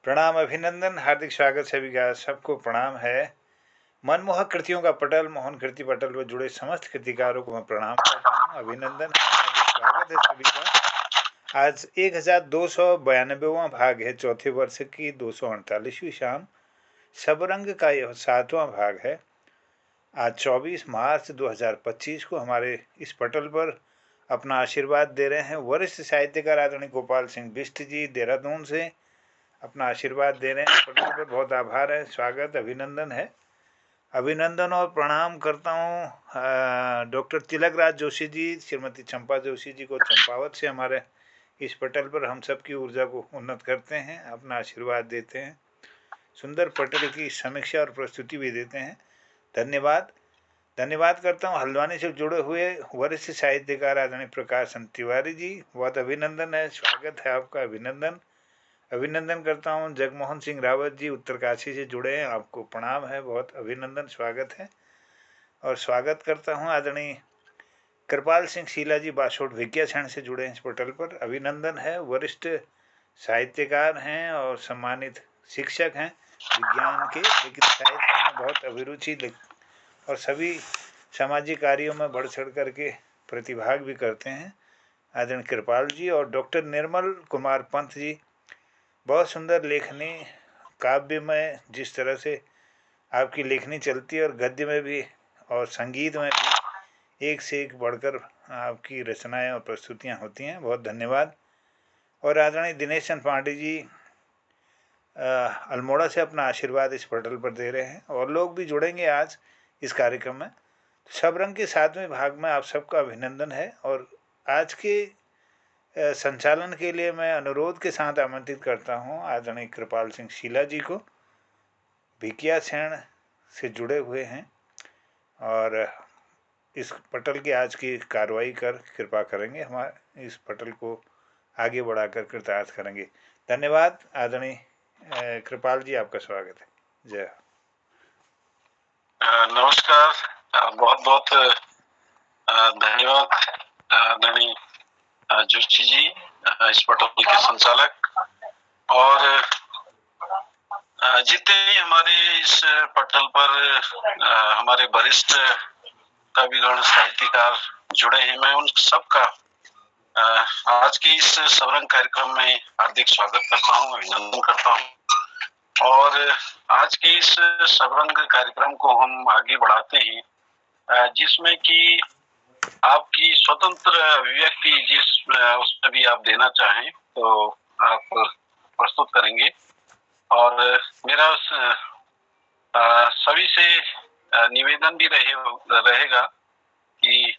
प्रणाम, अभिनंदन, हार्दिक स्वागत सभी का। सबको प्रणाम है। मनमोहक कृतियों का पटल, मोहन कृति पटल पर जुड़े समस्त कृतिकारों को मैं प्रणाम करता हूँ। अभिनंदन है, हार्दिक स्वागत है सभी का। आज 1292वां भाग है चौथे वर्ष की 248वीं शाम। सबरंग का यह 7वां भाग है। आज 24 मार्च 2025 को हमारे इस पटल पर अपना आशीर्वाद दे रहे हैं वरिष्ठ साहित्यकार आदरणीय गोपाल सिंह बिष्ट जी, देहरादून से अपना आशीर्वाद दे रहे हैं। पटल पर बहुत आभार है, स्वागत, अभिनंदन है। अभिनंदन और प्रणाम करता हूँ डॉक्टर तिलक राज जोशी जी, श्रीमती चंपा जोशी जी को चंपावत से हमारे इस पटल पर हम सब की ऊर्जा को उन्नत करते हैं, अपना आशीर्वाद देते हैं, सुंदर पटल की समीक्षा और प्रस्तुति भी देते हैं। धन्यवाद। धन्यवाद करता हूँ हल्द्वानी से जुड़े हुए वरिष्ठ साहित्यकार आदरणीय प्रकाश तिवारी जी, बहुत अभिनंदन है, स्वागत है आपका, अभिनंदन। अभिनंदन करता हूँ जगमोहन सिंह रावत जी, उत्तरकाशी से जुड़े हैं, आपको प्रणाम है, बहुत अभिनंदन, स्वागत है। और स्वागत करता हूँ आदरणीय कृपाल सिंह शीला जी, बासोट विज्ञाक्षण से जुड़े हैं इस पोर्टल पर, अभिनंदन है। वरिष्ठ साहित्यकार हैं और सम्मानित शिक्षक हैं विज्ञान के, लेकिन साहित्य में बहुत अभिरुचि और सभी सामाजिक कार्यों में बढ़ चढ़ करके प्रतिभाग भी करते हैं आदरणीय कृपाल जी। और डॉक्टर निर्मल कुमार पंत जी, बहुत सुंदर लेखनी, काव्य में जिस तरह से आपकी लेखनी चलती है और गद्य में भी और संगीत में भी एक से एक बढ़कर आपकी रचनाएं और प्रस्तुतियां होती हैं, बहुत धन्यवाद। और आदरणीय दिनेश चंद पांडे जी अल्मोड़ा से अपना आशीर्वाद इस पटल पर दे रहे हैं, और लोग भी जुड़ेंगे आज इस कार्यक्रम में। सबरंग के 7वें भाग में आप सबका अभिनंदन है। और आज के संचालन के लिए मैं अनुरोध के साथ आमंत्रित करता हूँ आदरणीय कृपाल सिंह शीला जी को, भिकिया सेन से जुड़े हुए हैं और इस पटल की आज की कार्रवाई कर कृपा करेंगे, हमारे इस पटल को आगे बढ़ाकर कृतार्थ करेंगे। धन्यवाद आदरणीय कृपाल जी, आपका स्वागत है। जय। नमस्कार, बहुत बहुत धन्यवाद आदरणीय जोशी जी, इस पटल के संचालक, और जितने भी हमारे इस पटल पर हमारे वरिष्ठ कविगण साहित्यकार जुड़े हैं, मैं उन सबका आज की इस सबरंग कार्यक्रम में हार्दिक स्वागत करता हूं, अभिनंदन करता हूं। और आज की इस सबरंग कार्यक्रम को हम आगे बढ़ाते हैं, जिसमें कि आपकी स्वतंत्र अभिव्यक्ति जिस उसमें भी आप देना चाहें तो आप प्रस्तुत करेंगे। और मेरा सभी से निवेदन भी रहेगा कि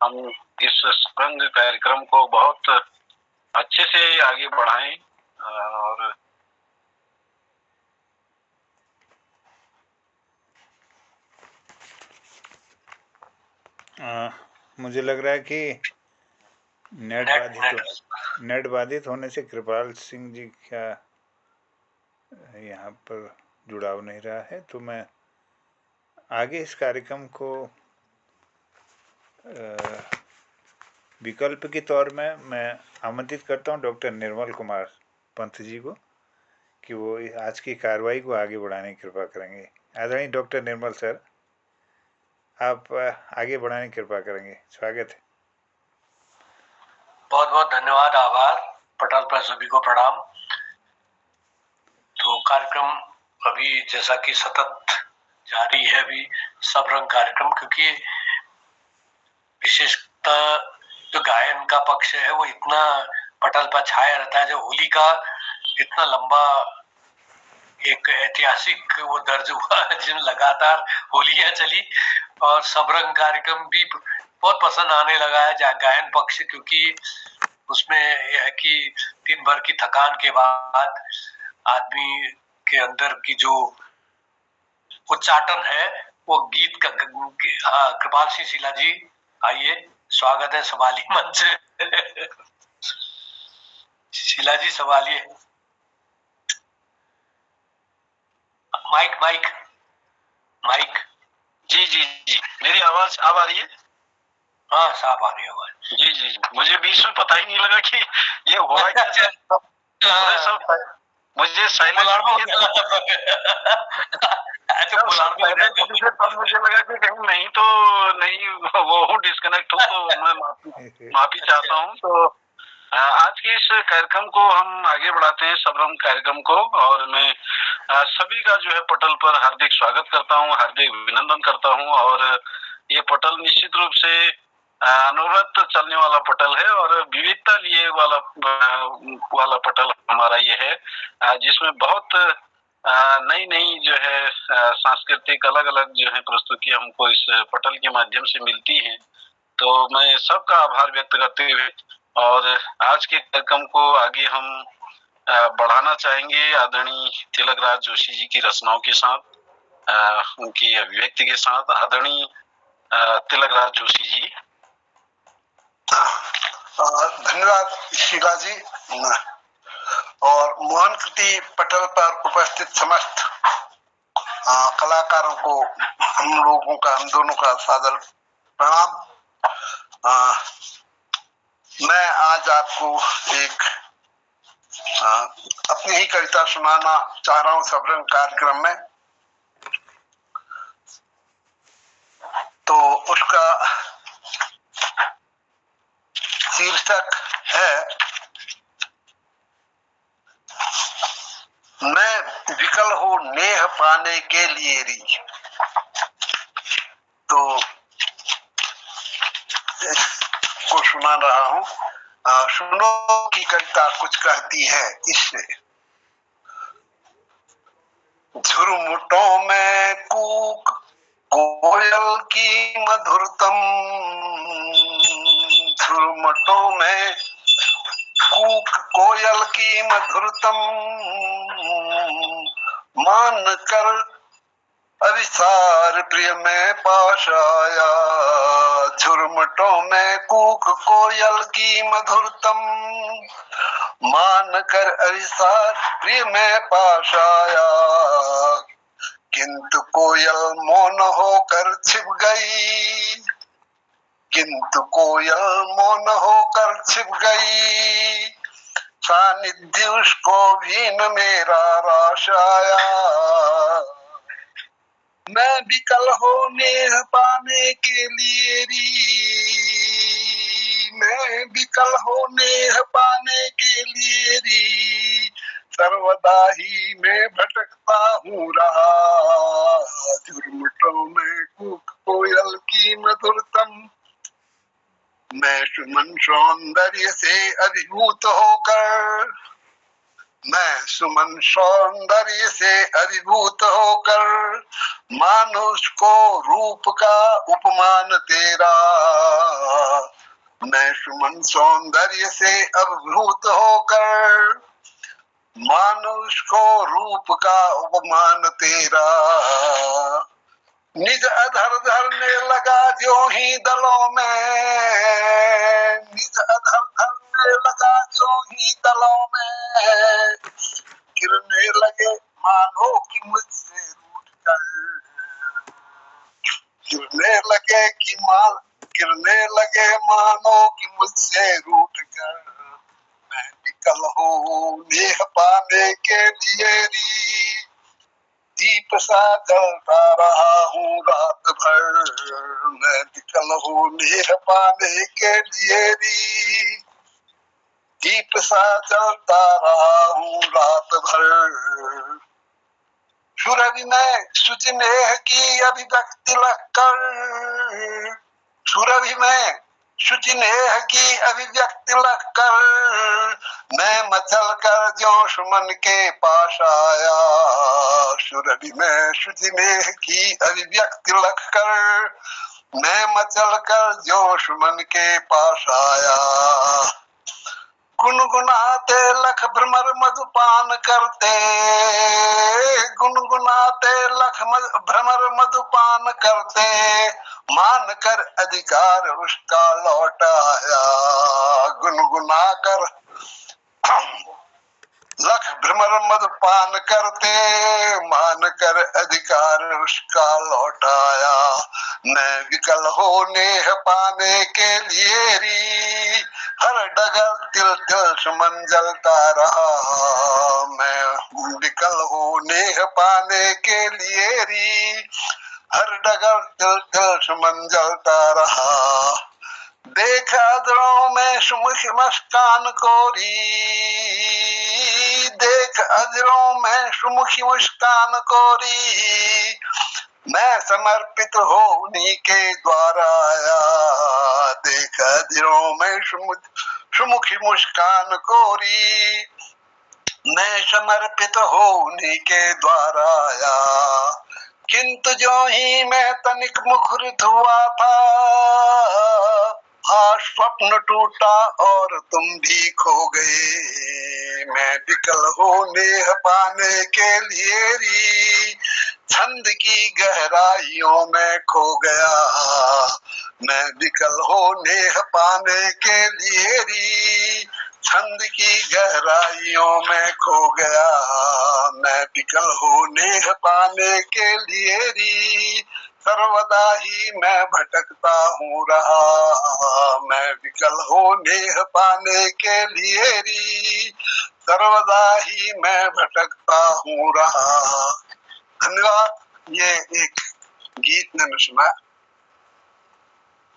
हम इस सबरंग कार्यक्रम को बहुत अच्छे से आगे बढ़ाएं। और मुझे लग रहा है कि नेट बाधित होने से कृपाल सिंह जी का यहाँ पर जुड़ाव नहीं रहा है, तो मैं आगे इस कार्यक्रम को विकल्प के तौर में मैं आमंत्रित करता हूँ डॉक्टर निर्मल कुमार पंत जी को कि वो आज की कार्रवाई को आगे बढ़ाने की कृपा करेंगे। आदरणीय डॉक्टर निर्मल सर, आप आगे बढ़ाने की कृपा करेंगे, स्वागत है। बहुत बहुत धन्यवाद, आभार। पटल पर सभी को प्रणाम। तो कार्यक्रम अभी जैसा कि सतत जारी है अभी सबरंग कार्यक्रम, क्योंकि विशेषतः जो गायन का पक्ष है वो इतना पटल पर छाया रहता है। जो होली का इतना लंबा एक ऐतिहासिक वो दर्ज हुआ जिन लगातार होलियां चली, और सबरंग कार्यक्रम भी बहुत पसंद आने लगा है गायन पक्ष, क्योंकि उसमें यह है कि दिन भर की थकान के बाद आदमी के अंदर की जो उच्चाटन है वो गीत का। हाँ, कृपाल सिंह शीला जी, आइए, स्वागत है, संभालिए मंच। शीला जी संभालिए माइक माइक माइक। जी जी जी, मेरी आवाज अब आ रही है? हाँ, साफ आ रही है आवाज। जी जी, मुझे बीच में पता ही नहीं लगा कि ये हो रहा है। मुझे साइलेंट मुझे लगा कि कहीं नहीं तो नहीं वो डिस्कनेक्ट हो, तो मैं माफी चाहता हूँ। तो आज के इस कार्यक्रम को हम आगे बढ़ाते हैं, सबरंग कार्यक्रम को, और मैं सभी का जो है पटल पर हार्दिक स्वागत करता हूँ, हार्दिक अभिनंदन करता हूँ। और ये पटल निश्चित रूप से अनवरत चलने वाला पटल है और विविधता लिए वाला पटल हमारा ये है, जिसमें बहुत नई नई जो है सांस्कृतिक अलग अलग जो है प्रस्तुतियां हमको इस पटल के माध्यम से मिलती हैं। तो मैं सबका आभार व्यक्त करते हुए और आज के कार्यक्रम को आगे हम बढ़ाना चाहेंगे आदरणीय तिलकराज जोशी जी की रचनाओं के साथ, उनकी अभिव्यक्ति के साथ। आदरणीय तिलकराज जोशी जी। धन्यवाद शीला जी, और मोहन कृति पटल पर उपस्थित समस्त कलाकारों को हम दोनों का सादर प्रणाम। मैं आज आपको एक अपनी ही कविता सुनाना चाह रहा हूँ सबरंग कार्यक्रम में। तो उसका शीर्षक है मैं विकल हो नेह पाने के लिए री। तो इसको सुना रहा हूँ, सुनो की कविता कुछ कहती है इससे। झुरमुटों में कूक कोयल की मधुरतम, झुरमुटों में कूक कोयल की मधुरतम, मान कर अविसार प्रिय में पाश आया। झुरमुटों में कूक कोयल की मधुरतम, मान कर अविसार प्रिय में पाश आया। किंतु कोयल मौन होकर छिप गई, किंतु कोयल मौन होकर छिप गई। सानिध्य उसको भी न मेरा राश आया। मैं विकल हो नेह पाने के लिए री, मैं विकल हो नेह पाने के लिए री। सर्वदा ही मैं भटकता हूँ रहा। झुरमुटों में कूक कोयल की मधुरतम, मैं सुमन सौंदर्य से अभिभूत होकर, मैं सुमन सौंदर्य से अभिभूत होकर, मानुष को रूप का उपमान तेरा। मैं सुमन सौंदर्य से अभिभूत होकर, मानुष को रूप का उपमान तेरा। निज अधर धरने लगा जो ही दलों में, निज अधर धरने लगा जो ही दलों में। गिरने लगे मानो कि मुझसे रूठ कर, गिरने लगे कि गिरने लगे मानो कि मुझसे रूठ कर। मैं विकल हूँ नेह पाने के लिए री, दीप सा जलता रहा हूँ रात भर। मैं विकल हूँ नेह पाने के लिए री, दीप सा जलता रहा हूँ रात भर। सुरभि में सुचिनेह की अभिव्यक्ति लखकर, सुरभि में सुचिनेह की अभिव्यक्ति लखकर, मैं मचल कर जो सुमन के पास आया। सुरभि में सुचिनेह की अभिव्यक्ति लखकर, मैं मचल कर जो सुमन के पास आया। गुनगुनाते लख भ्रमर मधुपान करते, गुनगुनाते लख भ्रमर मधुपान करते, मान कर अधिकार उसका लौट आया। गुनगुना कर लख भ्रमर मधुपान करते, मान कर अधिकार उसका लौट आया। मैं विकल हो नेह पाने के लिए री, हर डगर तिल तिल सुमन जलता रहा। मैं विकल हूँ नेह पाने के लिए री। हर डगर दिल दिल मंजलता रहा, देखा अधरों में सुमुख मुस्कान कोरी, देख अधरों में सुमुखी मुस्कान कोरी। मैं समर्पित हो उन्हीं के द्वारा आया, देख अधरों में सुमुखी मुस्कान कोरी। मैं समर्पित हो उन्हीं के द्वारा आया, किंतु जो ही मैं तनिक मुखरित हुआ था, हाँ स्वप्न टूटा और तुम भी खो गए। मैं विकल हो नेह पाने के लिए री, छंद की गहराइयों में खो गया। मैं विकल हो नेह पाने के लिए री, छंद की गहराइयों में खो गया। मैं विकल हो नेह पाने के लिए री, सर्वदा ही मैं भटकता हूँ रहा। मैं विकल हो नेह पाने के लिए री, सर्वदा ही मैं भटकता हूँ रहा। धन्यवाद। ये एक गीत मैंने सुना।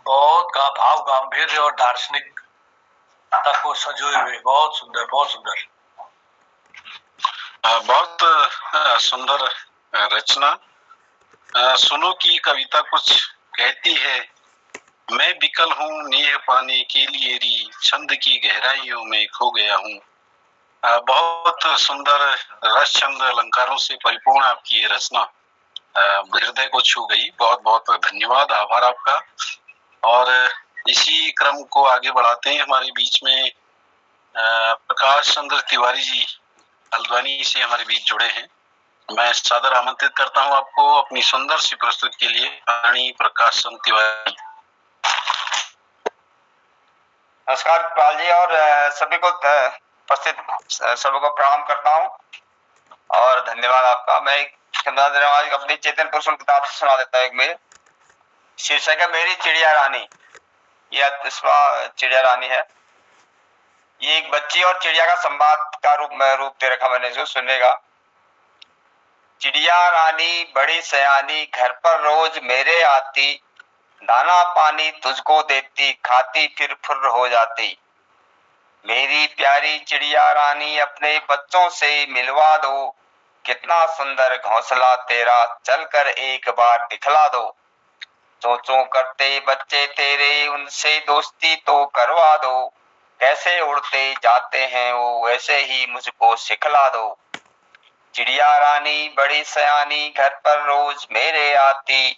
बहुत भाव गांधीर्य और दार्शनिक तक को सजोए हुए, बहुत सुंदर, बहुत सुंदर। बहुत सुंदर रचना। सुनो की कविता कुछ कहती है, मैं विकल हूँ नेह पाने के लिए री, छंद की गहराइयों में खो गया हूँ। बहुत सुंदर रस छंद अलंकारों से परिपूर्ण आपकी ये रचना हृदय को छू गई। बहुत बहुत धन्यवाद, आभार आपका। और इसी क्रम को आगे बढ़ाते हैं। हमारे बीच में प्रकाश चंद्र तिवारी जी हल्द्वानी से हमारे बीच जुड़े हैं। मैं सादर आमंत्रित करता हूं आपको अपनी सुंदर सी प्रस्तुति के लिए। रानी प्रकाश चंद्र तिवारी। नमस्कार पाल जी, और सभी को उपस्थित सभी को प्रणाम करता हूं और धन्यवाद आपका। मैं एक अपनी चेतन पुरुषों किताब से सुना देता हूं। एक मेरे शीर्षक है मेरी चिड़िया रानी। यह चिड़िया रानी है। ये एक बच्ची और चिड़िया का संवाद का रूप दे रखा मैंने, जो सुनेगा। चिड़िया रानी बड़ी सयानी, घर पर रोज मेरे आती, दाना पानी तुझको देती, खाती फिर फुर्र हो जाती। मेरी प्यारी चिड़िया रानी अपने बच्चों से मिलवा दो, कितना सुंदर घोंसला तेरा, चलकर एक बार दिखला दो। चों चों करते बच्चे तेरे, उनसे दोस्ती तो करवा दो, कैसे उड़ते जाते हैं वो वैसे ही मुझको सिखला दो। चिड़िया रानी बड़ी सयानी, घर पर रोज मेरे आती,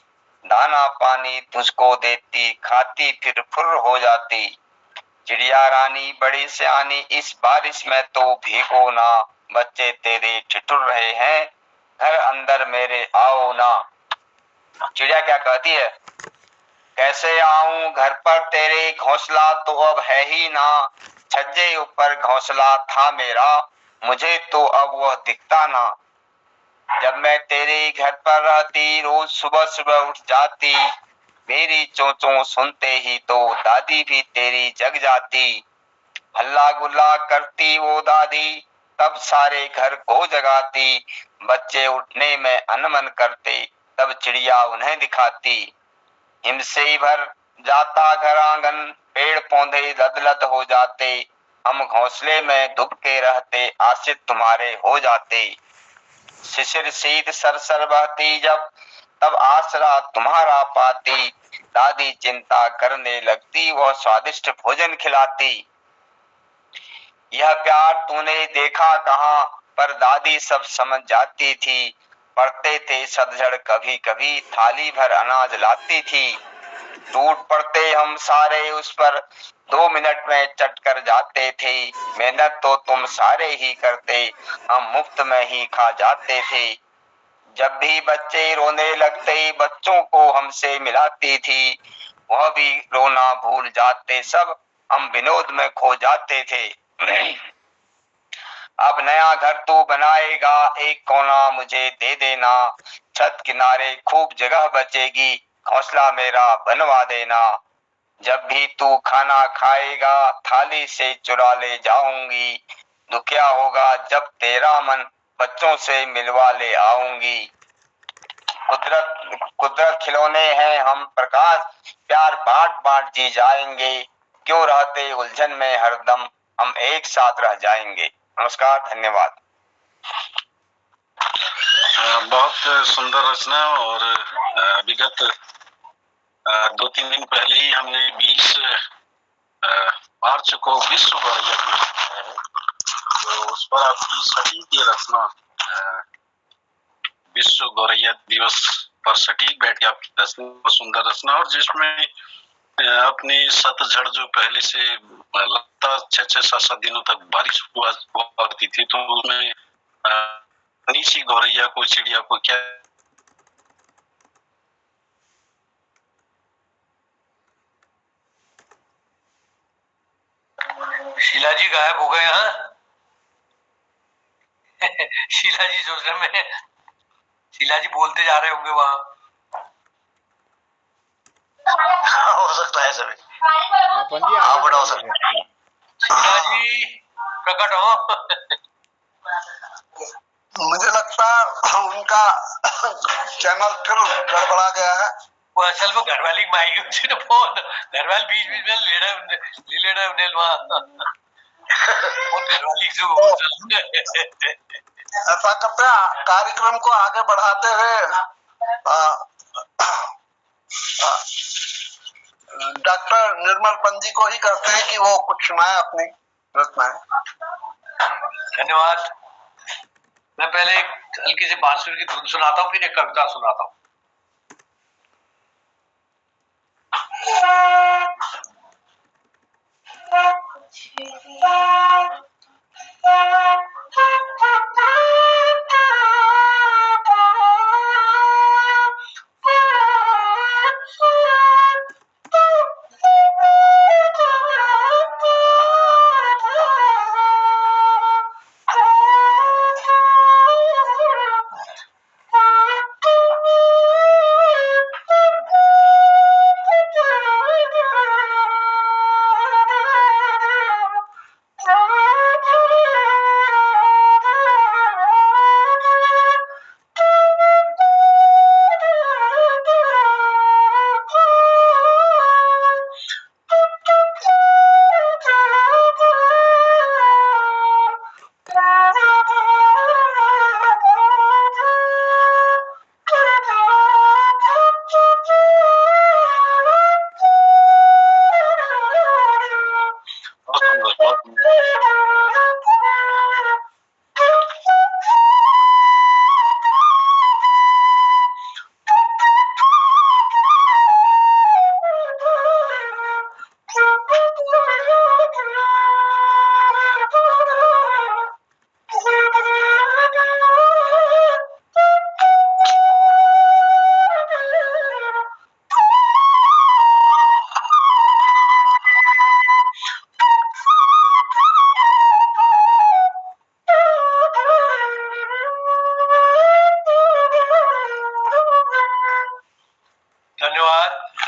दाना पानी तुझको देती, खाती फिर फुर्र हो जाती। चिड़िया रानी बड़ी सयानी, इस बारिश में तो भीगो ना, बच्चे तेरे ठिठुर रहे हैं, घर अंदर मेरे आओ ना। चिड़िया क्या कहती है, कैसे आऊं घर पर तेरे, घोंसला तो अब है ही ना, छज्जे ऊपर घोंसला था मेरा, मुझे तो अब वह दिखता ना। जब मैं तेरे घर पर रहती, रोज सुबह सुबह उठ जाती, मेरी चोंचों सुनते ही तो दादी भी तेरी जग जाती। हल्ला गुल्ला करती वो दादी, तब सारे घर को जगाती, बच्चे उठने में अनमन करते, तब चिड़िया उन्हें दिखाती। हिम से भर जाता घर आंगन, पेड़ पौधे लदलद हो जाते, हम घोंसले में दुबके रहते, आश्रित तुम्हारे हो जाते। शिशिर शीत सरसर बहती जब, तब आसरा तुम्हारा पाती, दादी चिंता करने लगती, वह स्वादिष्ट भोजन खिलाती। यह प्यार तूने देखा कहाँ, पर दादी सब समझ जाती थी, पढ़ते थे सदझड़ कभी कभी, थाली भर अनाज लाती थी। टूट पड़ते हम सारे उस पर, 2 मिनट में चट कर जाते थे, मेहनत तो तुम सारे ही करते, हम मुफ्त में ही खा जाते थे। जब भी बच्चे रोने लगते, बच्चों को हमसे मिलाती थी, वह भी रोना भूल जाते सब, हम विनोद में खो जाते थे। अब नया घर तू बनाएगा, एक कोना मुझे दे देना, छत किनारे खूब जगह बचेगी, घोंसला मेरा बनवा देना। जब भी तू खाना खाएगा, थाली से चुरा ले जाऊंगी, दुखिया होगा जब तेरा मन, बच्चों से मिलवा ले आऊंगी। कुदरत खिलौने हैं हम प्रकाश, प्यार बांट बांट जी जाएंगे, क्यों रहते उलझन में हरदम, हम एक साथ रह जाएंगे। नमस्कार, धन्यवाद। बहुत सुंदर रचना। और विगत 2-3 दिन पहले ही हमने 20 मार्च को विश्व गौरैया दिवस मनाया है, तो उस पर आपकी सटीक ये रचना विश्व गौरैया दिवस पर सटीक बैठ के आपकी रचना, सुंदर रचना, और जिसमें अपनी सतझड़ जो पहले से लगता 6-7 दिनों तक बारिश हुआ करती थी, तो उसमें नीची गौरैया को, चिड़िया को क्या शीला जी गायब हो गए। हाँ शीला जी सोच रहे मैं, शीला जी बोलते जा रहे होंगे वहां। हो सकता है सभी। बढ़ाओ सर। शीला जी प्रकट हो। मुझे लगता है उनका चैनल फिर गड़बड़ा गया है। वो असल में घरवाली माइक से तो फोन घरवाली बीच बीच में ले रहे उन्हें वहां घरवाली से ऐसा करते हैं, कार्यक्रम को आगे बढ़ाते हुए डॉक्टर निर्मल पंजी को ही कहते हैं कि वो कुछ सुनाए अपनी रचनाएं। धन्यवाद। मैं पहले एक हल्की सी बांसुरी की धुन सुनाता हूँ, फिर एक कविता सुनाता हूँ।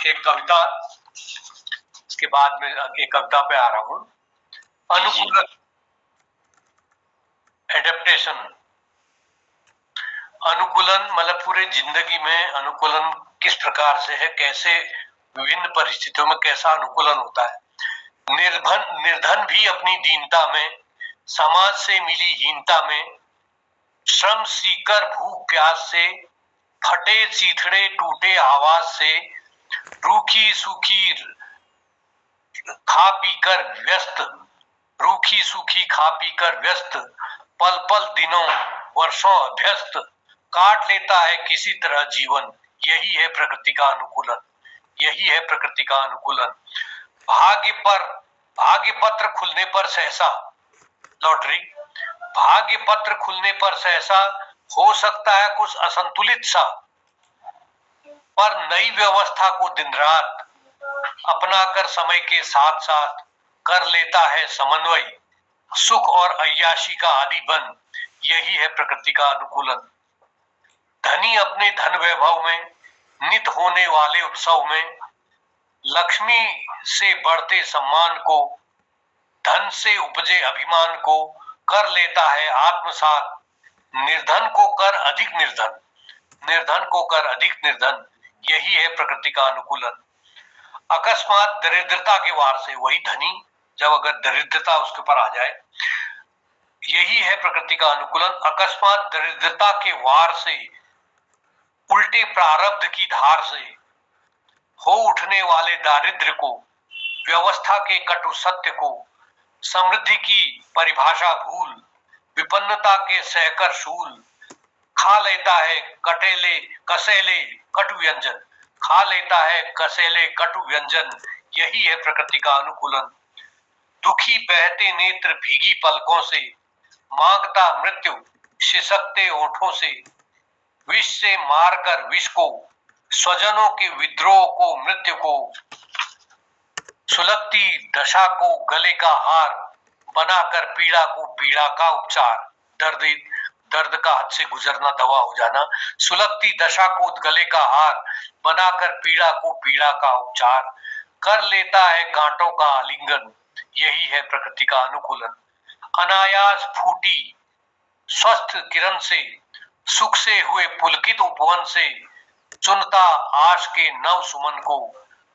एक कविता, इसके बाद में एक कविता पे आ रहा हूं। अनुकूलन, एडेप्टेशन। अनुकूलन मतलब पूरे जिंदगी में अनुकूलन किस प्रकार से है, कैसे विभिन्न परिस्थितियों में कैसा अनुकूलन होता है। निर्धन भी अपनी दीनता में, समाज से मिली हीनता में, श्रम सीकर भूख प्यास से, फटे चीथड़े टूटे आवाज से, रूखी सूखी खा पीकर व्यस्त, रूखी सूखी खा पीकर व्यस्त, पल पल दिनों वर्षों अभ्यस्त, काट लेता है किसी तरह जीवन। यही है प्रकृति का अनुकूलन, यही है प्रकृति का अनुकूलन। भाग्य पत्र खुलने पर सहसा, लॉटरी, भाग्य पत्र खुलने पर सहसा हो सकता है कुछ असंतुलित सा, पर नई व्यवस्था को दिन रात अपना कर समय के साथ साथ कर लेता है समन्वय, सुख और अय्याशी का आदि बन। यही है प्रकृति का अनुकूलन। धनी अपने धन वैभव में, नित होने वाले उत्सव में, लक्ष्मी से बढ़ते सम्मान को, धन से उपजे अभिमान को कर लेता है आत्मसात, निर्धन को कर अधिक निर्धन, निर्धन को कर अधिक निर्धन, यही है प्रकृति का अनुकूलन। अकस्मात दरिद्रता के वार से, वही धनी जब अगर दरिद्रता उसके ऊपर आ जाए, यही है प्रकृति का अनुकूलन। अकस्मात दरिद्रता के वार से, उल्टे प्रारब्ध की धार से हो उठने वाले दारिद्र्य को, व्यवस्था के कटु सत्य को, समृद्धि की परिभाषा भूल, विपन्नता के सहकर शूल, खा लेता है कटेले कसेले कटु व्यंजन, खा लेता है कसेले कटु व्यंजन, यही है प्रकृति का अनुकूलन। दुखी बहते नेत्र भीगी पलकों से, मांगता मृत्यु शिसकते ओठों से, विष से मारकर विष को, स्वजनों के विद्रोह को मृत्यु को, सुलगती दशा को गले का हार, बनाकर पीड़ा को पीड़ा का उपचार, दर्द का हद से गुजरना दवा हो जाना, सुलगती दशा को गले का हार, बनाकर पीड़ा को पीड़ा का उपचार, कर लेता है कांटों का आलिंगन, यही है प्रकृति का अनुकूलन। अनायास फूटी स्वस्थ किरण से, सुख से हुए पुलकित उपवन से, चुनता आश के नव सुमन को,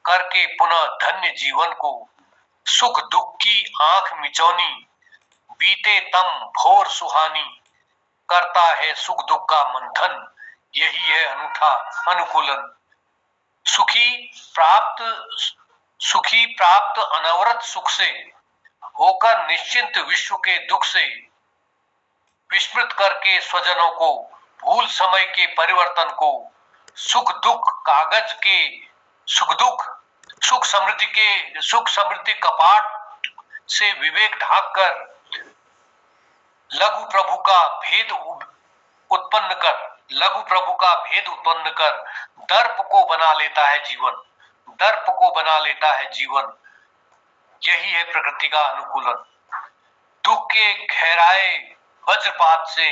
करके पुनः धन्य जीवन को, सुख दुख की आंख मिचौनी, बीते तम भोर सुहानी, करता है सुख दुख का मंथन, यही है अनूठा अनुकूलन। सुखी प्राप्त अनवरत सुख से, होकर निश्चिंत विश्व के दुख से, विस्मृत करके स्वजनों को, भूल समय के परिवर्तन को, सुख दुख कागज के सुख दुख, सुख समृद्धि कपाट से विवेक ढाक कर, लघु प्रभु का भेद उत्पन्न कर, दर्प को बना लेता है जीवन, दर्प को बना लेता है जीवन, यही है प्रकृति का अनुकूलन। दुख के गहराए वज्रपात से,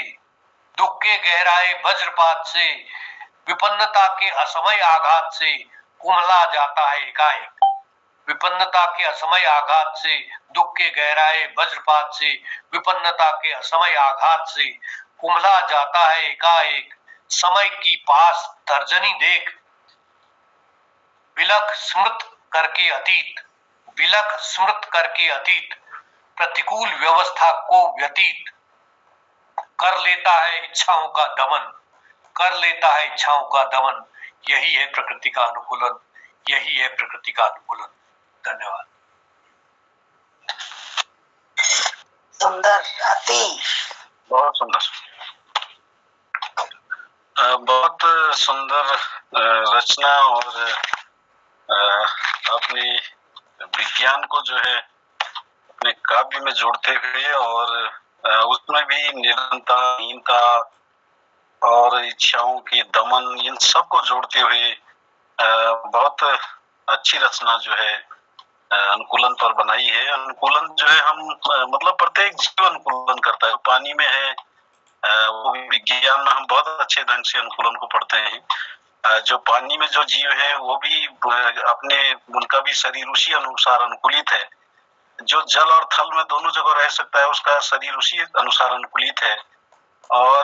विपन्नता के असमय आघात से, कुम्हला जाता है एकाएक, विपन्नता के असमय आघात से, दुख के गहराए वज्रपात से, विपन्नता के असमय आघात से, कुम्हला जाता है एकाएक, समय की पास तर्जनी देख, विलख स्मृत करके अतीत, प्रतिकूल व्यवस्था को व्यतीत, कर लेता है इच्छाओं का दमन, यही है प्रकृति का अनुकूलन, यही है प्रकृति का अनुकूलन। धन्यवाद। सुंदर, अति बहुत सुंदर, बहुत सुंदर रचना, और अपने विज्ञान को जो है अपने काव्य में जोड़ते हुए, और उसमें भी निरंतरता और इच्छाओं के दमन, इन सब को जोड़ते हुए बहुत अच्छी रचना जो है अनुकूलन पर बनाई है। अनुकूलन जो है हम मतलब प्रत्येक जीव अनुकूलन करता है, पानी में है वो विज्ञान में हम बहुत अच्छे ढंग से अनुकूलन को पढ़ते हैं। जो पानी में जो जीव है वो भी अपने, उनका भी शरीर उसी अनुसार अनुकूलित है। जो जल और थल में दोनों जगह रह सकता है उसका शरीर उसी अनुसार अनुकूलित है। और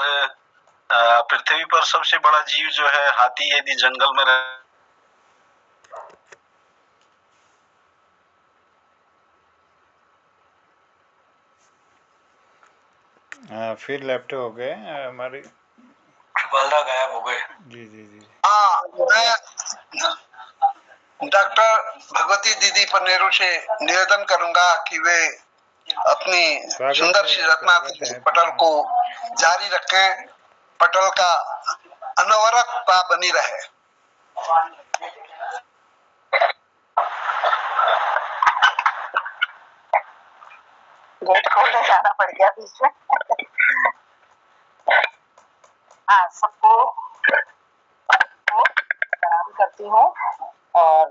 पृथ्वी पर सबसे बड़ा जीव जो है हाथी, यदि जंगल में रह फिर लेफ्ट हो गए हमारे कृपालदा, गायब हो गए। जी जी जी। हाँ, मैं डॉक्टर भगवती दीदी पनेरू से निवेदन करूंगा कि वे अपनी सुंदर सी रचना पटल को जारी रखें, पटल का अनवरतता बनी रहे। गेट खोलने जाना पड़ गया बीच में। हाँ, सबको प्रणाम करती हूँ और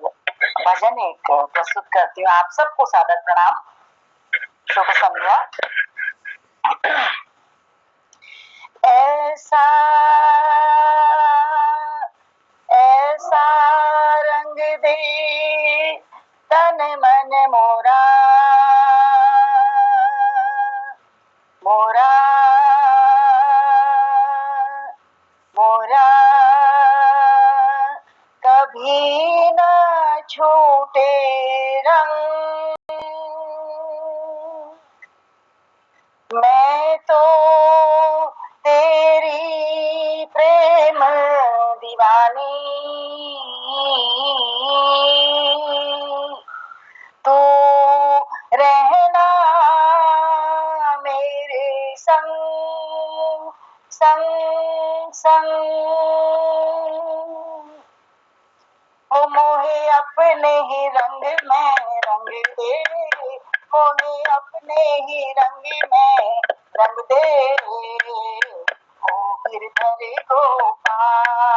भजन एक प्रस्तुत करती हूँ। आप सबको सादर प्रणाम, शुभ संध्या। ऐसा ऐसा रंग दे तन मन मोरा, मोरा संग संग ओ मोहे अपने ही रंग में रंग दे, मोहे अपने ही रंग में रंग दे, ओ गिरधर गोपाल,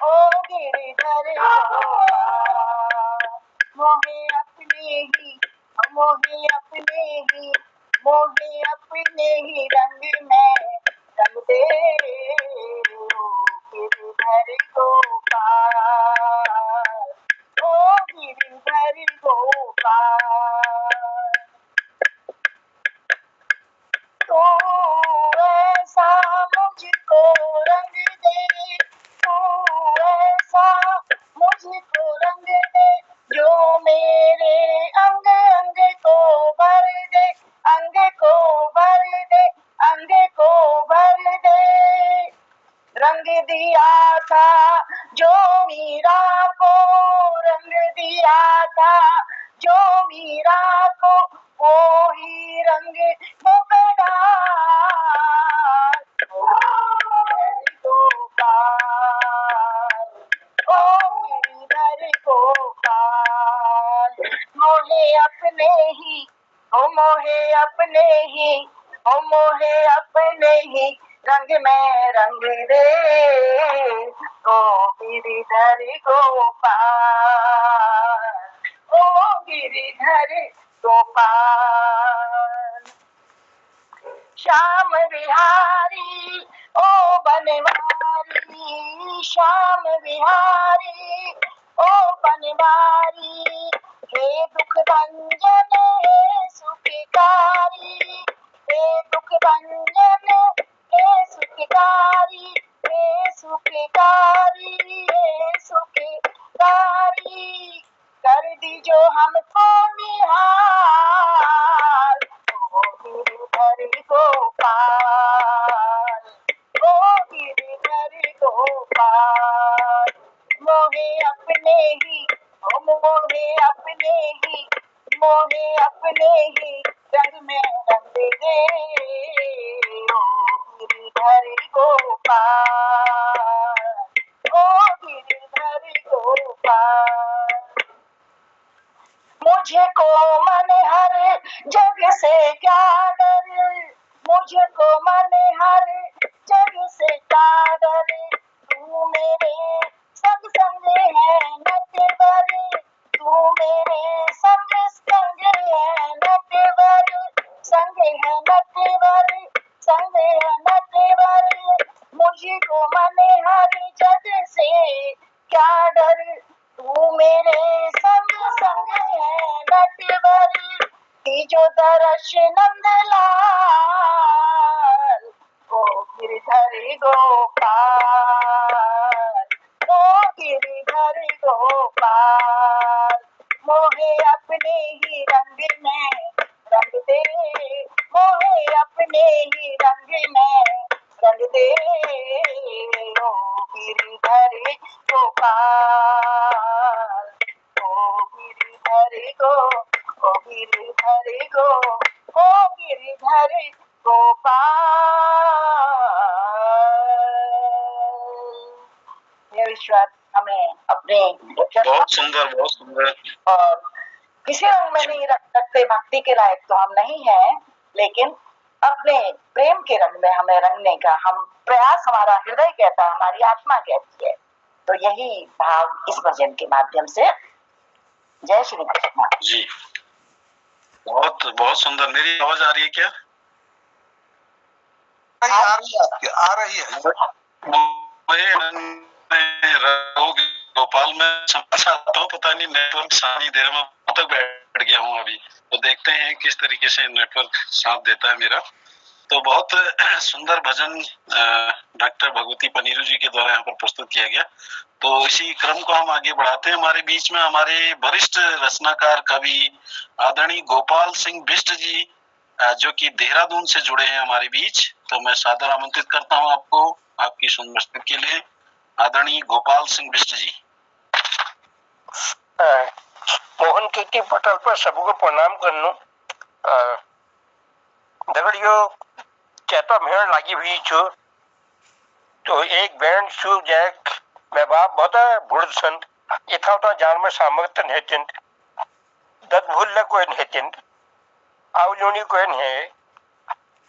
ओ गिरधर गोपाल, मोहे अपने ही, मोहे अपने ही, मोहे अपने ही रंग में रंग दे, ओ गिरधर गोपाल, ओ गिरधर गोपाल। तो ऐसा मुझको रंग दे, तो ऐसा मुझको रंग दे, जो मेरे अंग अंग को भर दे, अंग को भर दे, अंग को भर दे। रंग दिया था जो मीरा को, रंग दिया था जो मीरा को, वो ही रंग मुकदा गोपाल, ओ गिरधर गोपाल, मोहे अपने ही, ओ मोहे अपने ही, ओ मोहे अपने ही रंग में रंग दे, ओ गिरधर गोपाल, ओ गिरधर गोपाल। श्याम बिहारी ओ बनवारी, श्याम बिहारी ओ बनवारी, हे दुख भंजन हे सुखकारी, हे दुख भंजन हे सुखकारी, हे सुखकारी, हे सुखकारी, कर दी जो हमको निहाल, ओ गिरधर गोपाल, ओ गिरधर गोपाल, मोहे अपने ही, ओ मोहे अपने ही, मोहे अपने ही रंग में रंग दे, ओ गिरधर गोपाल, ओ गिरधर गोपाल। मुझको मन हर जग से क्या डर, मुझको मन हर जग से क्या डर, तू मेरे संग संग है नटवर, तू मेरे संग संग है नटवर, संग है नटवर, संग है नटवर, मुझको मन हर जग से क्या डर, तू मेरे संग संग है नटवर, जो दर्श नंदलाल, ओ गिरधर गोपाल, ओ गिरधर गोपाल, मोहे अपने ही रंग में रंग दे, मोहे अपने ही रंग में रंग दे, ओ गिरधर गोपाल, ओ गिरधर गो, ओ गिरधर गो, ओ गिरधर गोपाल। हे ईश्वर, हमें अपने बहुत सुंदर, बहुत सुंदर। और किसी रंग में नहीं रख सकते, भक्ति के लायक तो हम नहीं हैं, लेकिन अपने प्रेम के रंग में हमें रंगने का हम प्रयास, हमारा हृदय कहता है, हमारी आत्मा कहती है। तो यही भाव इस भजन के माध्यम से। जय श्री कृष्ण जी, बहुत बहुत सुंदर। मेरी आवाज आ रही है क्या? आ रही है। गोपाल में समझ आता हूँ, पता नहीं नेटवर्क सारी देर में तक बैठ गया हूँ अभी, तो देखते हैं किस तरीके से नेटवर्क साथ देता है मेरा। तो बहुत सुंदर भजन डॉक्टर भगवती पनीरू जी के द्वारा यहाँ पर प्रस्तुत किया गया। तो इसी क्रम को हम आगे बढ़ाते हैं। हमारे बीच में हमारे वरिष्ठ रचनाकार कवि आदरणीय गोपाल सिंह बिष्ट जी, जो कि देहरादून से जुड़े हैं हमारे बीच। तो मैं सादर आमंत्रित करता हूं आपको, आपकी सुनमस्ती के लिए, आदरणीय गोपाल सिंह बिष्ट जी। मोहन कीर्ति पटल पर सबको प्रणाम करनू। दगड़ियों, चेता भेड़ लगी हुई छु तो एक बैंड छु जैक मैं बाप बहुत बुढ़ संत इथा तो जान में सामर्थ नहीं दत भूल ले कोई नहीं आवलोनी कोई नहीं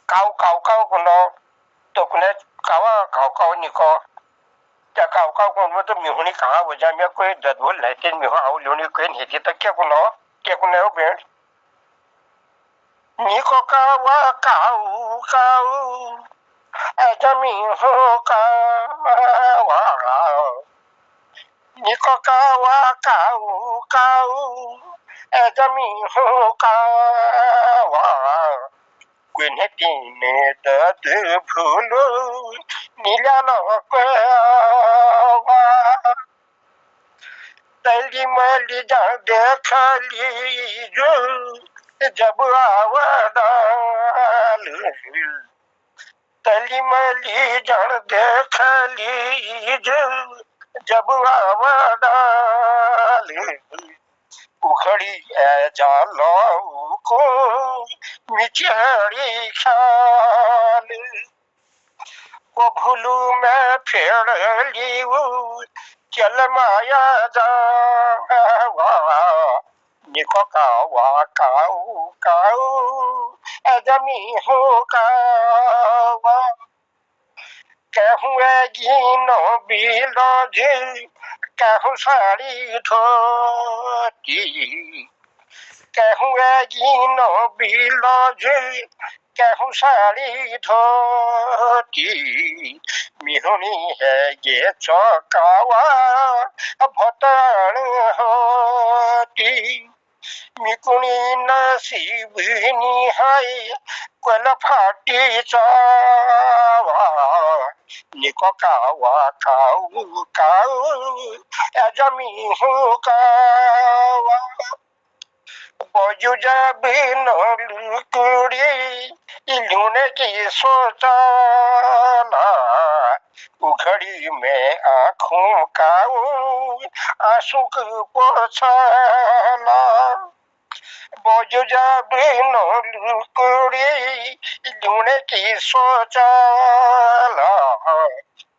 काव काव काव कुनो तो कुने काव निको त्या काव कुनो तो मिहुनी कहाँ वजह में कोई दत भूल नहीं मिहु आवलोनी कोई नहीं तो क्या कुने हो बैंड निको कावा काव जमी हो कावा निको कावा काव जमी हो कावा कुने तीने दत भूलो नीला नौकवा तली मली जा देखली जो जब आवडाल तली मली जन देखली जो जब आवडाल उखड़ी जालो को मिचड़ी खाल वो भूलू में फेड़ लीऊ चल माया जावा निको कावा काऊ जमी हो कावा कहूँ गिनो बिलो जी कहूँ साड़ी धोती कहूँ गिनो बिलो जी कहूँ साड़ी धोती मिहुनी है ये चौकावा भतन होती मिकुनी नसीबनी है कोल फाटी चावा निको कावा काऊ जमी हो कावा बोझू जबीन लुकुड़ी इलूने की सोचाना उघड़ी में आँखों काऊ आंसू को पोछाना बोझू जबीन लुकुड़ी इलूने की सोचाना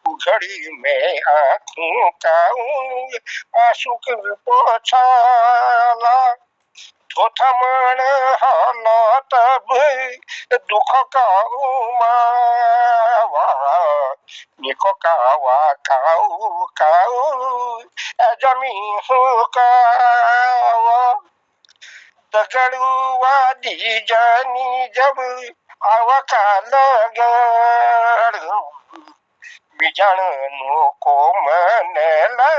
उघड़ी में आँखों काऊ आंसू को पोछाना थमन हाना तब दुख का उमावा निको कावा काऊ जमी हो कावा तगड़ुआ दी जानी जब आवकाल गड़ बिजन नो को मनला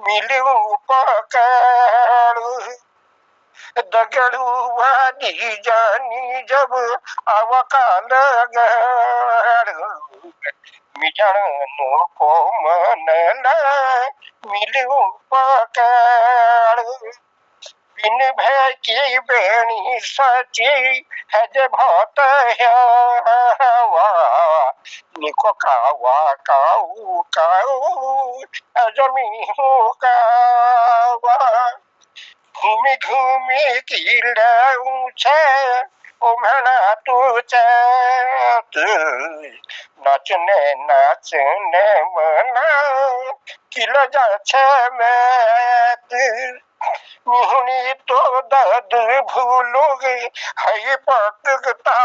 मिलू पकड़ दगड़ुआ दी जानी जब अवकाल गड़ मिजन नो को मनला मिलू पकड़ बिन भय की बेणी सची है जे भौत हवा निको कावा काऊ जमी हो कावा घूमी घूमी की लऊछे उमड़ा तू चैत नाचने मना किल जाछे मैत मिहुनी तो दर्द भूलोगे है पटकता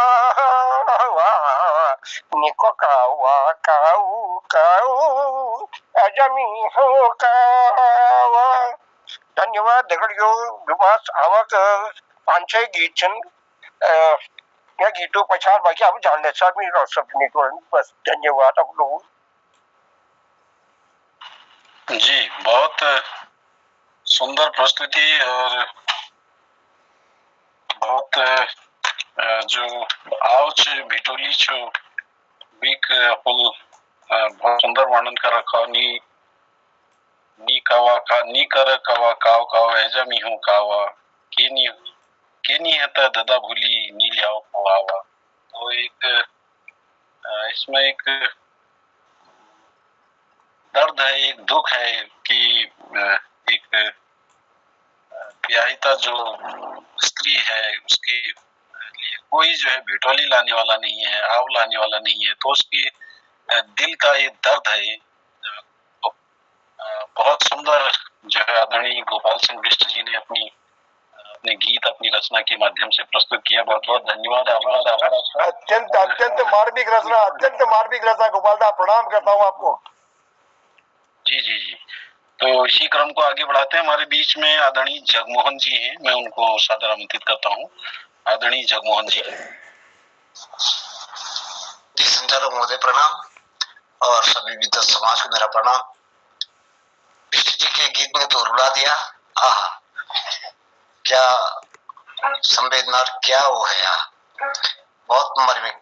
निको कावा काऊ जमी हो कावा धन्यवाद दगड़ियों विवास आवक 5-6 गीत छन या गीतों पछाड़ बाकी आप जानने सर मेरा सब बस धन्यवाद आप लोगों जी बहुत सुंदर प्रस्तुति और बहुत जो आओ भिटोली छो बीक अपन बहुत सुंदर वर्णन कर रखा नी कर कवा काव ऐजा मी हूँ कावा केनी है तो ददा भूली नी लियाओ पवावा। तो एक इसमें एक दर्द है, एक दुख है कि एक विवाहिता जो स्त्री है उसके लिए कोई जो है भिटोली लाने वाला नहीं है, आव लाने वाला नहीं है। तो उसके दिल का ये दर्द है। बहुत सुंदर जो है आदरणीय गोपाल सिंह बिष्ट जी ने अपने गीत, अपनी रचना के माध्यम से प्रस्तुत किया। बहुत बहुत धन्यवाद। अत्यंत अत्यंत मार्मिक रचना, अत्यंत मार्मिक रचना। गोपाल दा, प्रणाम करता हूँ आपको। जी जी जी। तो इसी क्रम को आगे बढ़ाते हैं। हमारे बीच में आदरणीय जगमोहन जी हैं, मैं उनको सादर आमंत्रित करता हूँ। आदरणीय जगमोहन जी। जी, संचालक महोदय प्रणाम, और सभी विद्वत समाज को मेरा प्रणाम। बिष्ट जी के गीत ने तो रुला दिया। आहा, क्या संवेदना, क्या वो है यार, बहुत मर्मिक।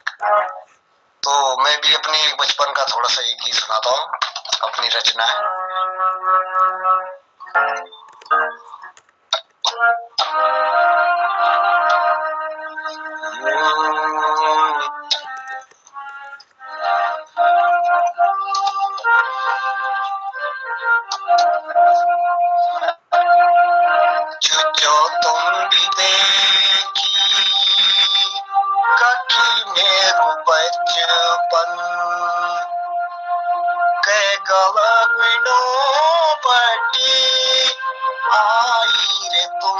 तो मैं भी अपनी बचपन का थोड़ा सा एक गीत सुनाता हूँ, अपनी रचना है। जो तुम भी देखी कठी मेरो बचपन के गला गुनो पटी आई रे तुम,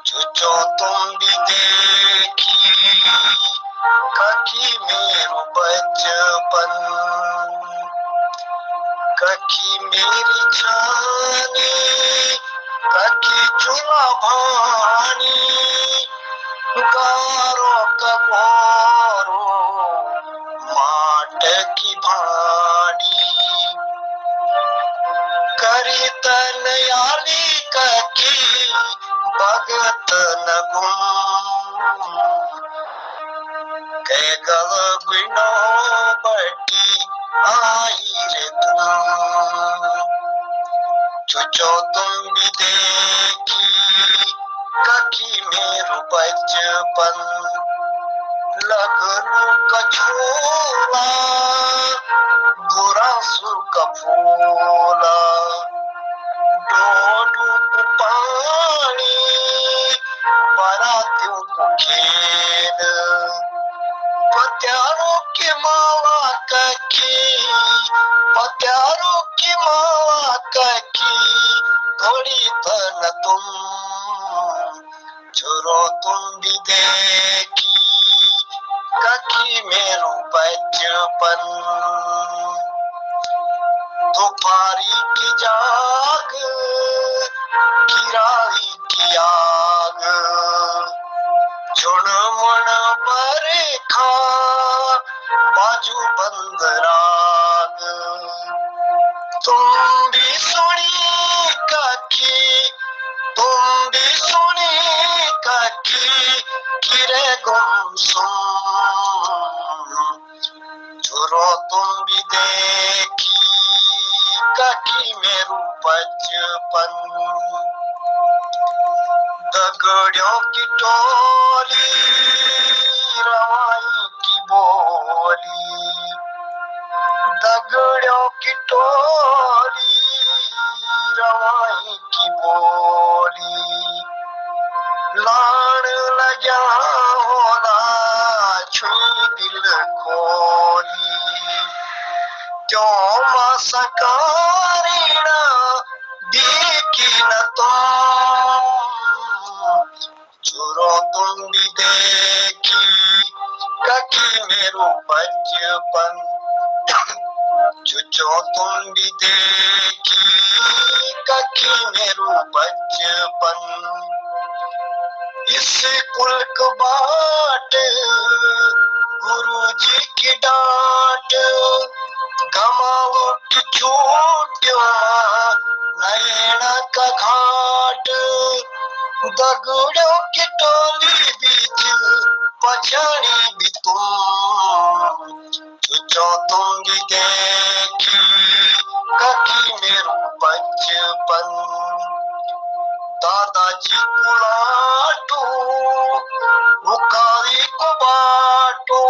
जो तुम भी देखी कठी मेरो बचपन, कठी मेरी छानी, कठी चूल्हा भानी, गारो कगोरो माट की भाड़ी, करी तनयाली कठी भगत न गुम, के गल गुनो बटी आई रे तुम, जो तुम भी देखी कठी मेरो बचपन, लगनु कछोला बुरा सुख फूला, डोडू को पानी बरातियों को खेल, पत्यारों की माला कखी, पत्यारों की माला कखी, थोड़ी तन तुम, छोरो तुम भी देखी कखी मेरो बचपन, दोपहरी की जाग किराई की आग, झुनमुन बरखा बाजू बंद राग, तुम भी सुनी कखी, तुम भी सुनी कखी किरे गुमसुम, छोरो तुम भी देखी कखी मेरो बचपन, दगड़ों की टोली रवाई की बोली, दगड़ों की टोली रवाई की बोली, लाण लगा होला छुई दिल खोली, क्यों मां सकारीना देखी न तुम, छोरो तुम भी देखी कखी मेरो बचपन, जो तुम भी देखी कखी मेरो बचपन, इस कुल्क बाट गुरुजी की डांट, गमाओ की चोटियों नैना का घाट, दगड़ों की टोली बीच पछाड़ी भी तुम, जो तुम भी देखी कखी मेरो बचपन, दादाजी कुलाटो उकारी को बाटो,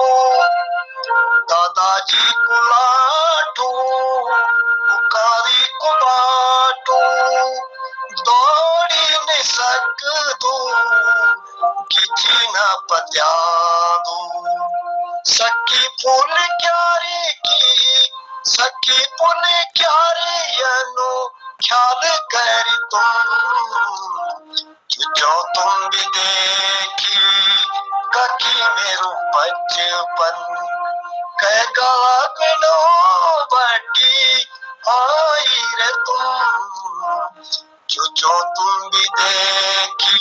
दादाजी कुलाटो उकारी को बाटो, दौड़ी नहीं सकदो किसी पत्यानु सखी फूल क्यारे की सखी फूल क्यारे यनो ख्याल कर तुम जो तुम भी देखी ककी मेरो बचपन कहेगा गलो बटी आई रे तुम जो तुम भी देखी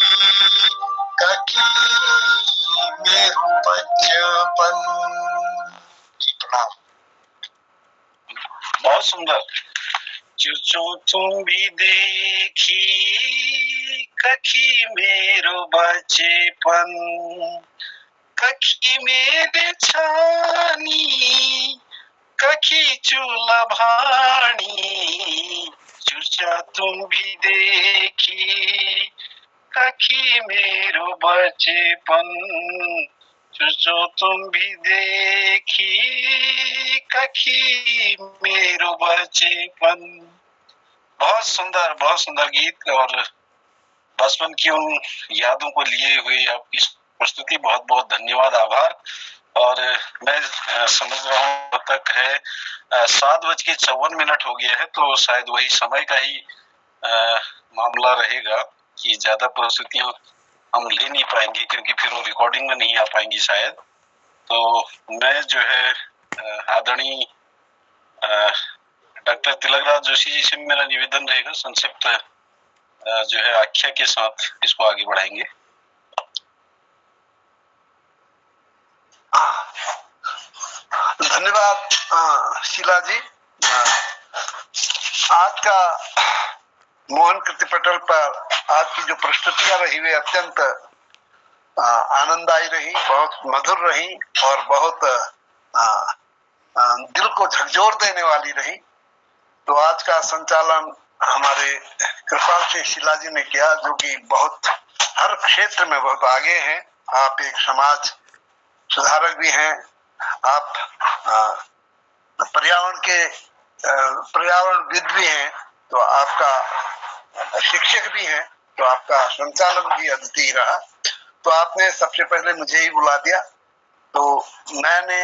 ककी मेरो बचपन। प्रणाम। बहुत सुंदर। जो तुम भी देखी कखी मेरो बचपन कखी मेरे छानी कखी चूल्हा भाणी चुचा तुम भी देखी कखी मेरो बचपन जो तुम भी देखी कखी मेरो बचपन। बहुत सुंदर गीत और बचपन की उन यादों को लिए हुए आपकी प्रस्तुति बहुत बहुत धन्यवाद, आभार। और मैं समझ रहा हूँ तक है 7:54 हो गया है, तो शायद वही समय का ही मामला रहेगा कि ज्यादा प्रस्तुतियां हम ले नहीं पाएंगे क्योंकि फिर वो रिकॉर्डिंग में नहीं आ पाएंगी शायद। तो मैं जो है आदरणीय डॉक्टर तिलकराज जोशी जी से मेरा निवेदन रहेगा, संक्षिप्त जो है आख्या के साथ इसको आगे बढ़ाएंगे। धन्यवाद शीला जी। आज का मोहन कृति पटल पर आज की जो प्रस्तुतियां रही वे अत्यंत आनंददायी रही, बहुत मधुर रही और बहुत दिल को झकझोर देने वाली रही। तो आज का संचालन हमारे कृपाल सिंह शीला जी ने किया, जो कि बहुत हर क्षेत्र में बहुत आगे हैं। आप एक समाज सुधारक भी हैं, आप पर्यावरणविद भी हैं, तो आपका शिक्षक भी हैं, तो आपका संचालन भी अद्वितीय रहा। तो आपने सबसे पहले मुझे ही बुला दिया, तो मैंने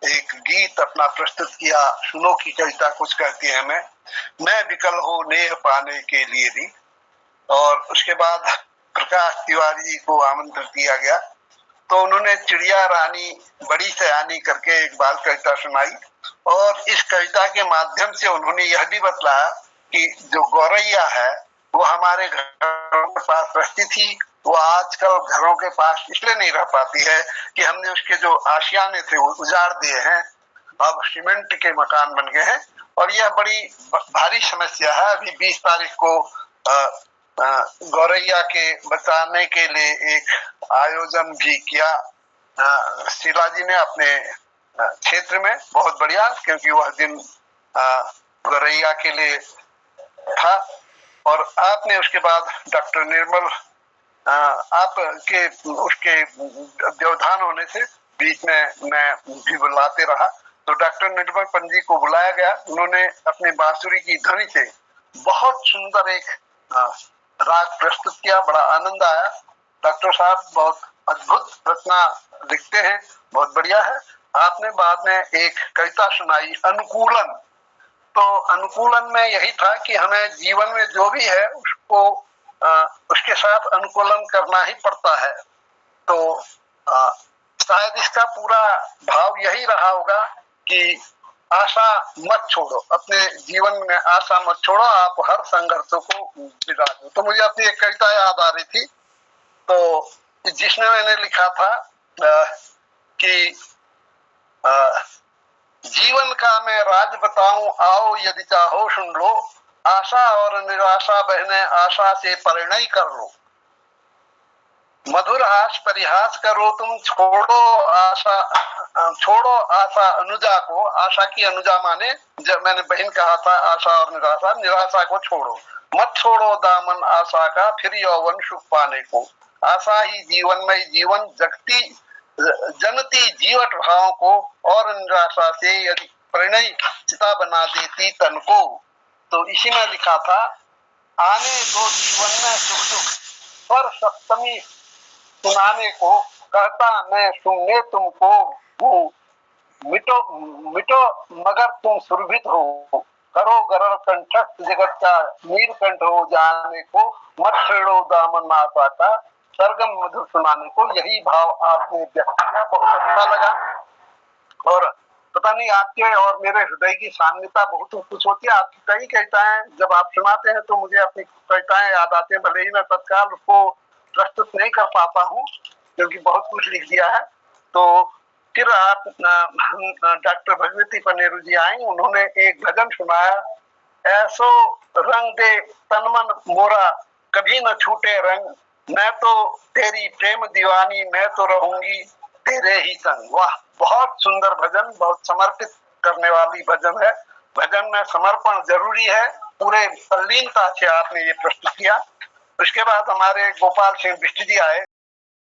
एक गीत अपना प्रस्तुत किया। सुनो की कविता कुछ कहती है मैं विकल हो नेह पाने के लिए भी। और उसके बाद प्रकाश तिवारी जी को आमंत्रित किया गया, तो उन्होंने चिड़िया रानी बड़ी सयानी करके एक बाल कविता सुनाई। और इस कविता के माध्यम से उन्होंने यह भी बतलाया कि जो गौरैया है वो हमारे घरों के पास रहती थी, वो आजकल घरों के पास इसलिए नहीं रह पाती है कि हमने उसके जो आशियाने थे वो उजाड़ दिए हैं, अब सीमेंट के मकान बन गए हैं। और यह बड़ी भारी समस्या है। अभी 20 तारीख को गौरैया के बचाने के लिए एक आयोजन भी किया शीला जी ने अपने क्षेत्र में, बहुत बढ़िया, क्योंकि वह दिन गौरैया के लिए था। और आपने उसके बाद डॉक्टर निर्मल आपके उसके व्यवधान होने से बीच में मैं भी बुलाते रहा, तो डॉक्टर निर्मल पंत जी को बुलाया गया। उन्होंने अपनी बांसुरी की ध्वनि से बहुत सुंदर एक राग प्रस्तुत किया, बड़ा आनंद आया। डॉक्टर साहब बहुत अद्भुत रचना लिखते हैं, बहुत बढ़िया है। आपने बाद में एक कविता सुनाई अनुकूलन, तो अनुकूलन में यही था कि हमें जीवन में जो भी है उसको उसके साथ अनुकूलन करना ही पड़ता है। तो शायद इसका पूरा भाव यही रहा होगा कि आशा मत छोड़ो, अपने जीवन में आशा मत छोड़ो, आप हर संघर्षों को बिता दो। तो मुझे अपनी एक कविता याद आ रही थी, तो जिसमें मैंने लिखा था कि जीवन का मैं राज बताऊं आओ यदि चाहो सुन लो, आशा और निराशा बहने आशा से परिणय कर लो, मधुर हास परिहास करो तुम छोड़ो आशा अनुजा को। आशा की अनुजा माने, जब मैंने बहन कहा था आशा और निराशा, निराशा को छोड़ो, मत छोड़ो दामन आशा का फिर यौवन सुख पाने को। आशा ही जीवन में जीवन जनती जीवट भाव को, और निराशा से यदि परिणय चिता बना देती तन को। तो इसी में लिखा था आने दो जीवन में सुख दुख पर सप्तमी सुनाने को, कहता मैं सुनने तुमको हूँ, मिटो मिटो मगर तुम सुरभित हो, करो गरल कंठस्थ जगत का नीलकंठ हो जाने को, मत छेड़ो दामन माता का सरगम मधुर सुनाने को। यही भाव आपने व्यक्त किया, बहुत अच्छा लगा। और पता नहीं आपके और मेरे हृदय की साम्यता बहुत कुछ होती है। आपकी कई कविताएं जब आप सुनाते हैं तो मुझे अपनी कविताएं याद आती हैं, भले ही मैं तत्काल उसको प्रस्तुत नहीं कर पाता हूँ क्योंकि बहुत कुछ लिख दिया है। तो फिर आप डॉक्टर भगवती पनेरू जी आई, उन्होंने एक भजन सुनाया, ऐसो रंग दे तनमन मोरा कभी न छूटे रंग, मैं तो तेरी प्रेम दीवानी मैं तो रहूंगी तेरे ही संग। वाह, बहुत सुंदर भजन, बहुत समर्पित करने वाली भजन है। भजन में समर्पण जरूरी है, पूरे तल्लीनता से आपने ये प्रस्तुत किया। उसके बाद हमारे गोपाल सिंह बिष्ट जी आए,